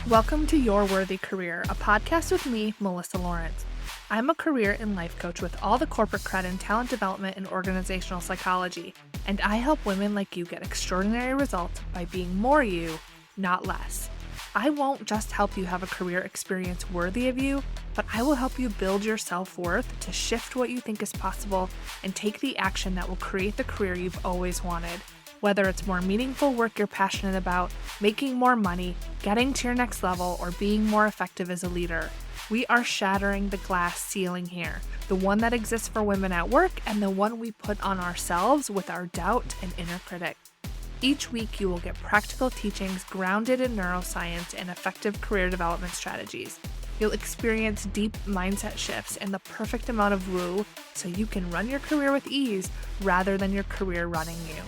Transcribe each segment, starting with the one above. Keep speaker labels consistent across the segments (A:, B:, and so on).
A: Welcome to Your Worthy Career, a podcast with me, Melissa Lawrence. I'm a career and life coach with all the corporate cred in talent development and organizational psychology, and I help women like you get extraordinary results by being more you, not less. I won't just help you have a career experience worthy of you, but I will help you build your self-worth to shift what you think is possible and take the action that will create the career you've always wanted. Whether it's more meaningful work you're passionate about, making more money, getting to your next level, or being more effective as a leader, we are shattering the glass ceiling here, the one that exists for women at work and the one we put on ourselves with our doubt and inner critic. Each week, you will get practical teachings grounded in neuroscience and effective career development strategies. You'll experience deep mindset shifts and the perfect amount of woo so you can run your career with ease rather than your career running you.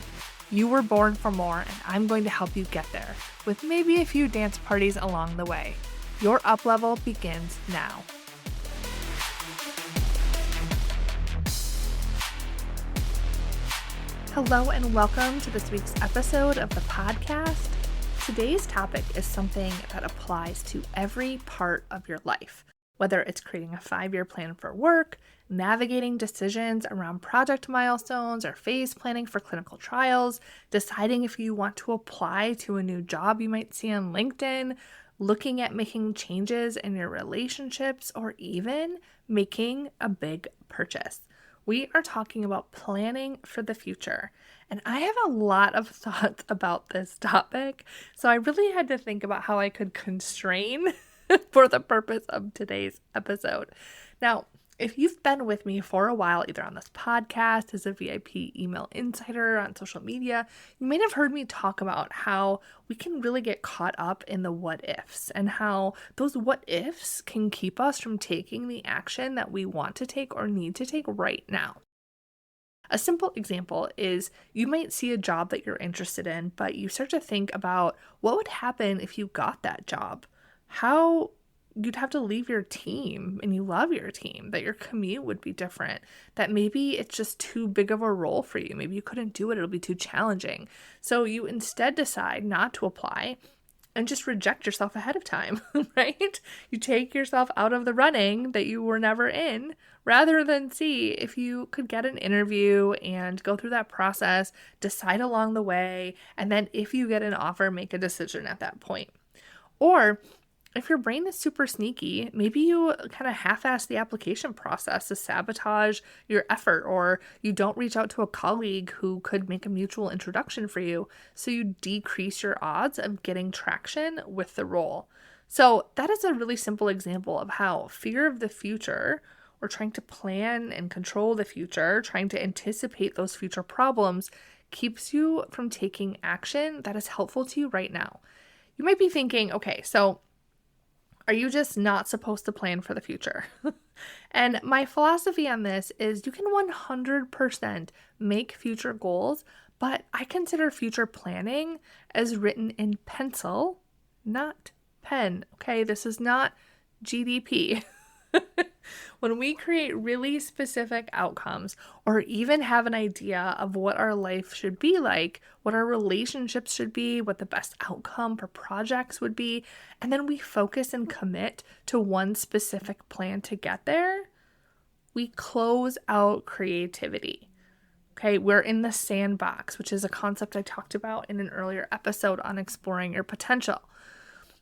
A: You were born for more, and I'm going to help you get there, with maybe a few dance parties along the way. Your up level begins now. Hello and welcome to this week's episode of the podcast. Today's topic is something that applies to every part of your life, whether it's creating a 5-year plan for work, navigating decisions around project milestones or phase planning for clinical trials, deciding if you want to apply to a new job you might see on LinkedIn, looking at making changes in your relationships, or even making a big purchase. We are talking about planning for the future, and I have a lot of thoughts about this topic, so I really had to think about how I could constrain for the purpose of today's episode. Now, if you've been with me for a while, either on this podcast, as a VIP email insider, on social media, you may have heard me talk about how we can really get caught up in the what ifs and how those what ifs can keep us from taking the action that we want to take or need to take right now. A simple example is you might see a job that you're interested in, but you start to think about what would happen if you got that job. How you'd have to leave your team and you love your team, that your commute would be different, that maybe it's just too big of a role for you. Maybe you couldn't do it. It'll be too challenging. So you instead decide not to apply and just reject yourself ahead of time, right? You take yourself out of the running that you were never in rather than see if you could get an interview and go through that process, decide along the way, and then if you get an offer, make a decision at that point. Or if your brain is super sneaky, maybe you kind of half-ass the application process to sabotage your effort, or you don't reach out to a colleague who could make a mutual introduction for you, so you decrease your odds of getting traction with the role. So that is a really simple example of how fear of the future, or trying to plan and control the future, trying to anticipate those future problems, keeps you from taking action that is helpful to you right now. You might be thinking, okay, so are you just not supposed to plan for the future? And my philosophy on this is you can 100% make future goals, but I consider future planning as written in pencil, not pen. Okay, this is not GDP. When we create really specific outcomes or even have an idea of what our life should be like, what our relationships should be, what the best outcome for projects would be, and then we focus and commit to one specific plan to get there, we close out creativity. Okay, we're in the sandbox, which is a concept I talked about in an earlier episode on exploring your potential.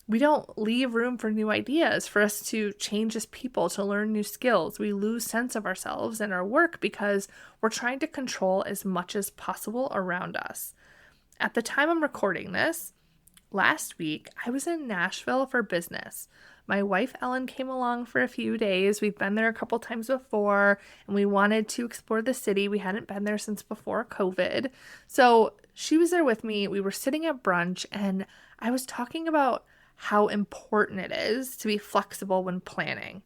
A: We don't leave room for new ideas, for us to change as people, to learn new skills. We lose sense of ourselves and our work because we're trying to control as much as possible around us. At the time I'm recording this, last week, I was in Nashville for business. My wife Ellen came along for a few days. We've been there a couple times before, and we wanted to explore the city. We hadn't been there since before COVID. So she was there with me. We were sitting at brunch, and I was talking about how important it is to be flexible when planning.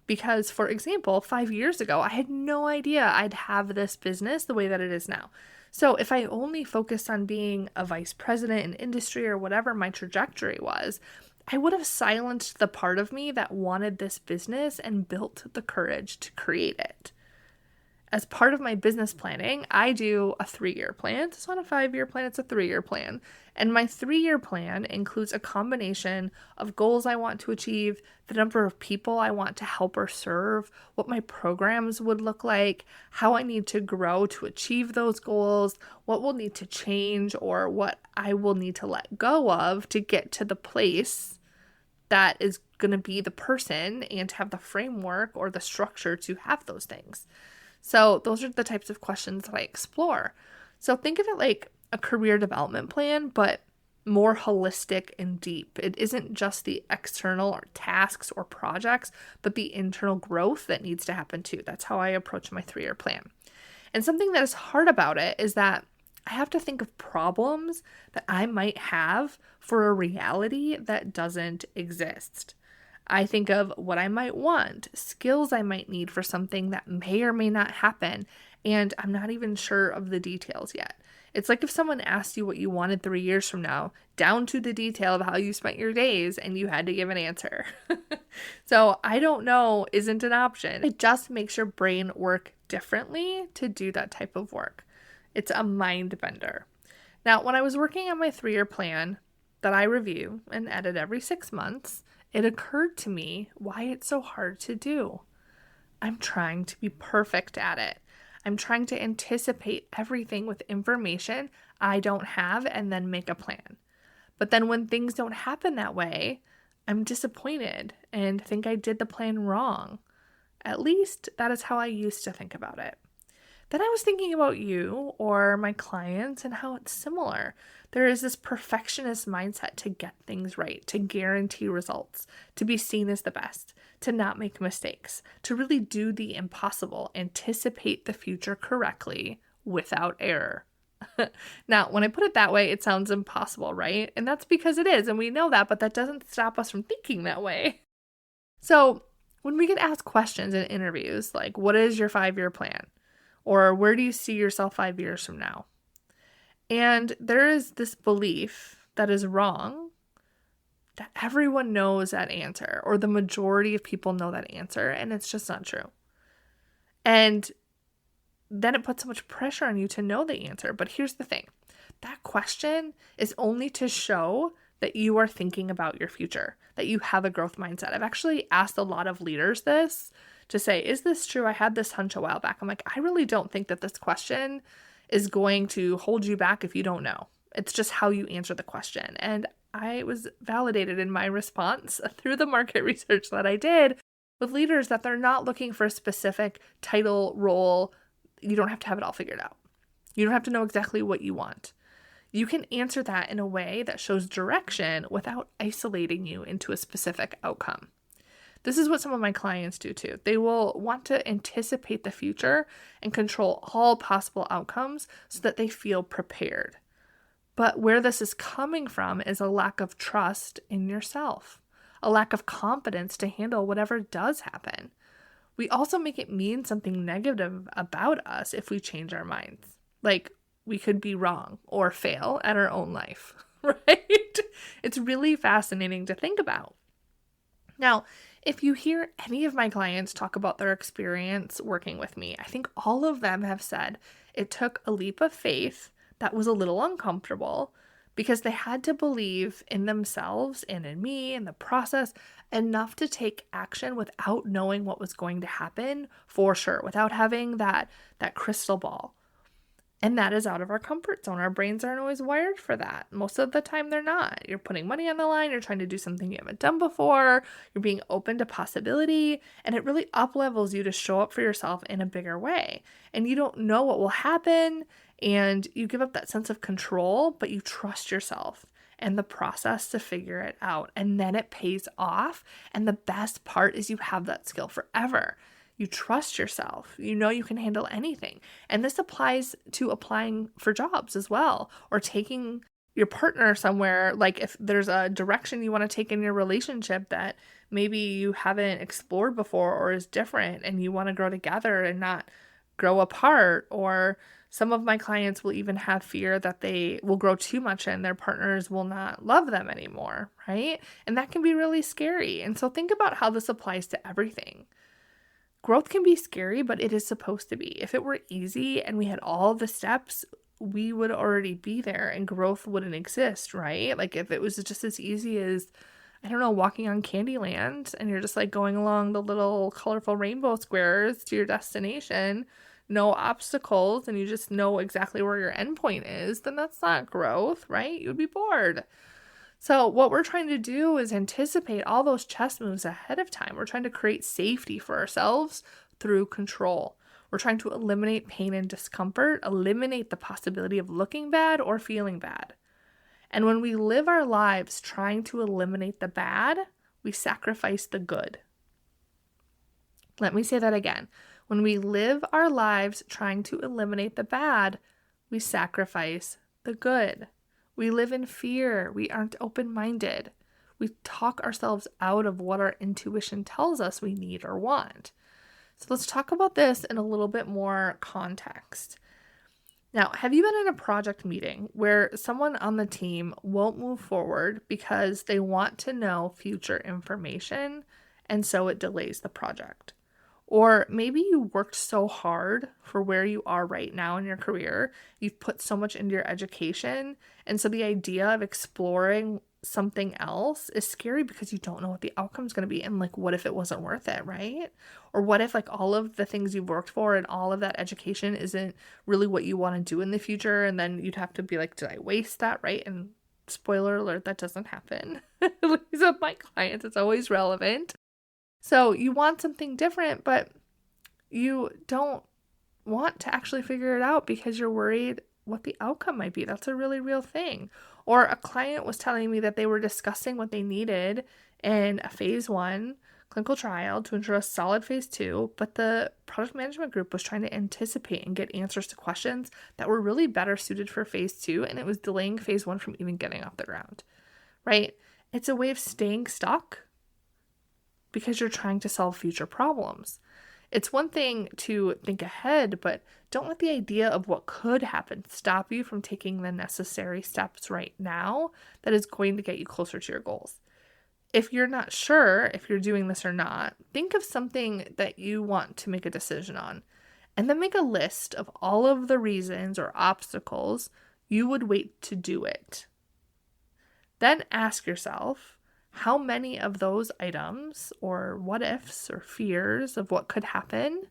A: Because, for example, 5 years ago, I had no idea I'd have this business the way that it is now. So if I only focused on being a vice president in industry or whatever my trajectory was, I would have silenced the part of me that wanted this business and built the courage to create it. as part of my business planning, I do a 3-year plan. It's not a 5-year plan, it's a 3-year plan. And my 3-year plan includes a combination of goals I want to achieve, the number of people I want to help or serve, what my programs would look like, how I need to grow to achieve those goals, what will need to change, or what I will need to let go of to get to the place that is going to be the person and to have the framework or the structure to have those things. So those are the types of questions that I explore. So think of it like a career development plan, but more holistic and deep. It isn't just the external or tasks or projects, but the internal growth that needs to happen too. That's how I approach my 3-year plan. And something that is hard about it is that I have to think of problems that I might have for a reality that doesn't exist. I think of what I might want, skills I might need for something that may or may not happen, and I'm not even sure of the details yet. It's like if someone asked you what you wanted 3 years from now, down to the detail of how you spent your days, and you had to give an answer. So I don't know isn't an option. It just makes your brain work differently to do that type of work. It's a mind bender. Now, when I was working on my 3-year plan that I review and edit every 6 months, it occurred to me why it's so hard to do. I'm trying to be perfect at it. I'm trying to anticipate everything with information I don't have and then make a plan. But then when things don't happen that way, I'm disappointed and think I did the plan wrong. At least that is how I used to think about it. Then I was thinking about you or my clients and how it's similar. There is this perfectionist mindset to get things right, to guarantee results, to be seen as the best, to not make mistakes, to really do the impossible, anticipate the future correctly without error. Now, when I put it that way, it sounds impossible, right? And that's because it is, and we know that, but that doesn't stop us from thinking that way. So when we get asked questions in interviews like, what is your 5-year plan? Or where do you see yourself 5 years from now? And there is this belief that is wrong that everyone knows that answer, or the majority of people know that answer, and it's just not true. And then it puts so much pressure on you to know the answer. But here's the thing. That question is only to show that you are thinking about your future, that you have a growth mindset. I've actually asked a lot of leaders this to say, is this true? I had this hunch a while back. I'm like, I really don't think that this question is going to hold you back if you don't know. It's just how you answer the question. And I was validated in my response through the market research that I did with leaders that they're not looking for a specific title, role. You don't have to have it all figured out. You don't have to know exactly what you want. You can answer that in a way that shows direction without isolating you into a specific outcome. This is what some of my clients do too. They will want to anticipate the future and control all possible outcomes so that they feel prepared. But where this is coming from is a lack of trust in yourself, a lack of confidence to handle whatever does happen. We also make it mean something negative about us if we change our minds. Like we could be wrong or fail at our own life, right? It's really fascinating to think about. Now, if you hear any of my clients talk about their experience working with me, I think all of them have said it took a leap of faith that was a little uncomfortable because they had to believe in themselves and in me and the process enough to take action without knowing what was going to happen for sure, without having that crystal ball. And that is out of our comfort zone. Our brains aren't always wired for that. Most of the time they're not. You're putting money on the line. You're trying to do something you haven't done before. You're being open to possibility. And it really up-levels you to show up for yourself in a bigger way. And you don't know what will happen. And you give up that sense of control, but you trust yourself and the process to figure it out. And then it pays off. And the best part is you have that skill forever. You trust yourself. You know you can handle anything. And this applies to applying for jobs as well, or taking your partner somewhere. Like if there's a direction you want to take in your relationship that maybe you haven't explored before or is different and you want to grow together and not grow apart. Or some of my clients will even have fear that they will grow too much and their partners will not love them anymore, right? And that can be really scary. And so think about how this applies to everything. Growth can be scary, but it is supposed to be. If it were easy and we had all the steps, we would already be there and growth wouldn't exist, right? Like if it was just as easy as, I don't know, walking on Candyland and you're just like going along the little colorful rainbow squares to your destination, no obstacles, and you just know exactly where your endpoint is, then that's not growth, right? You'd be bored. So what we're trying to do is anticipate all those chess moves ahead of time. We're trying to create safety for ourselves through control. We're trying to eliminate pain and discomfort, eliminate the possibility of looking bad or feeling bad. And when we live our lives trying to eliminate the bad, we sacrifice the good. Let me say that again. When we live our lives trying to eliminate the bad, we sacrifice the good. We live in fear. We aren't open-minded. We talk ourselves out of what our intuition tells us we need or want. So let's talk about this in a little bit more context. Now, have you been in a project meeting where someone on the team won't move forward because they want to know future information, and so it delays the project? Or maybe you worked so hard for where you are right now in your career, you've put so much into your education, and so the idea of exploring something else is scary because you don't know what the outcome is going to be, and like, what if it wasn't worth it, right? Or what if like all of the things you've worked for and all of that education isn't really what you want to do in the future, and then you'd have to be like, did I waste that, right? And spoiler alert, that doesn't happen. At least with my clients, it's always relevant. So you want something different, but you don't want to actually figure it out because you're worried what the outcome might be. That's a really real thing. Or a client was telling me that they were discussing what they needed in a phase 1 clinical trial to ensure a solid phase 2, but the product management group was trying to anticipate and get answers to questions that were really better suited for phase 2, and it was delaying phase 1 from even getting off the ground, right? It's a way of staying stuck because you're trying to solve future problems. It's one thing to think ahead, but don't let the idea of what could happen stop you from taking the necessary steps right now that is going to get you closer to your goals. If you're not sure if you're doing this or not, think of something that you want to make a decision on, and then make a list of all of the reasons or obstacles you would wait to do it. Then ask yourself, how many of those items or what ifs or fears of what could happen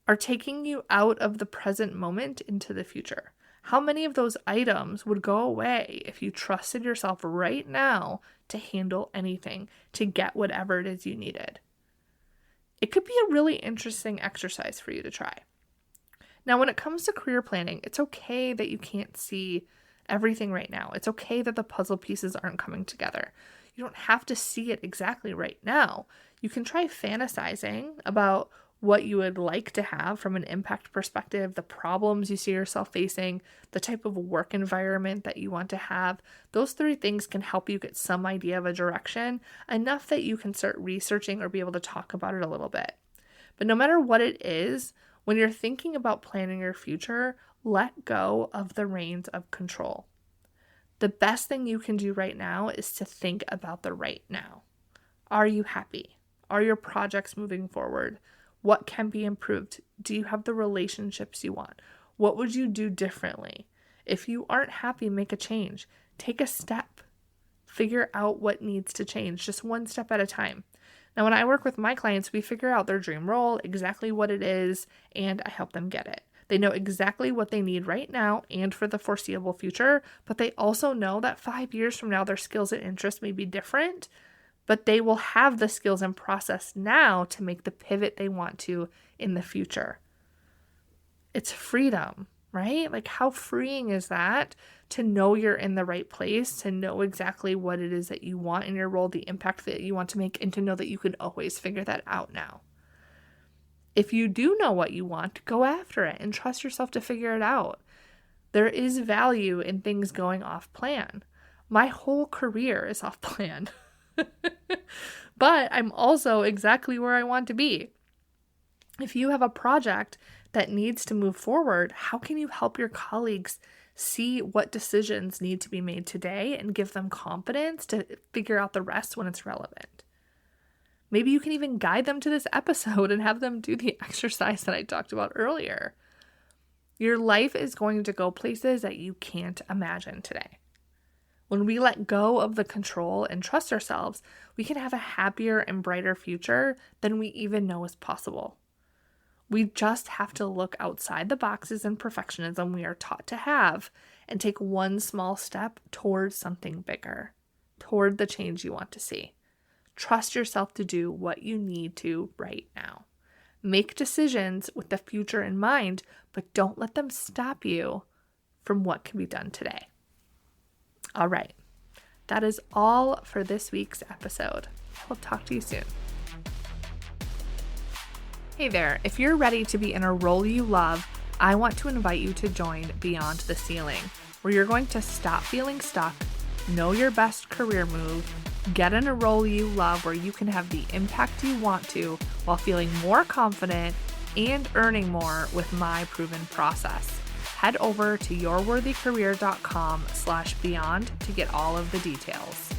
A: are taking you out of the present moment into the future? How many of those items would go away if you trusted yourself right now to handle anything, to get whatever it is you needed? It could be a really interesting exercise for you to try. Now, when it comes to career planning, it's okay that you can't see everything right now. It's okay that the puzzle pieces aren't coming together. You don't have to see it exactly right now. You can try fantasizing about what you would like to have from an impact perspective, the problems you see yourself facing, the type of work environment that you want to have. Those 3 things can help you get some idea of a direction, enough that you can start researching or be able to talk about it a little bit. But no matter what it is, when you're thinking about planning your future, let go of the reins of control. The best thing you can do right now is to think about the right now. Are you happy? Are your projects moving forward? What can be improved? Do you have the relationships you want? What would you do differently? If you aren't happy, make a change. Take a step. Figure out what needs to change, just one step at a time. Now, when I work with my clients, we figure out their dream role, exactly what it is, and I help them get it. They know exactly what they need right now and for the foreseeable future, but they also know that 5 years from now, their skills and interests may be different, but they will have the skills and process now to make the pivot they want to in the future. It's freedom, right? Like, how freeing is that to know you're in the right place, to know exactly what it is that you want in your role, the impact that you want to make, and to know that you can always figure that out now. If you do know what you want, go after it and trust yourself to figure it out. There is value in things going off plan. My whole career is off plan. But I'm also exactly where I want to be. If you have a project that needs to move forward, how can you help your colleagues see what decisions need to be made today and give them confidence to figure out the rest when it's relevant? Maybe you can even guide them to this episode and have them do the exercise that I talked about earlier. Your life is going to go places that you can't imagine today. When we let go of the control and trust ourselves, we can have a happier and brighter future than we even know is possible. We just have to look outside the boxes and perfectionism we are taught to have and take one small step towards something bigger, toward the change you want to see. Trust yourself to do what you need to right now. Make decisions with the future in mind, but don't let them stop you from what can be done today. All right, that is all for this week's episode. I will talk to you soon. Hey there, if you're ready to be in a role you love, I want to invite you to join Beyond the Ceiling, where you're going to stop feeling stuck, know your best career move, get in a role you love where you can have the impact you want to while feeling more confident and earning more with my proven process. Head over to yourworthycareer.com/beyond to get all of the details.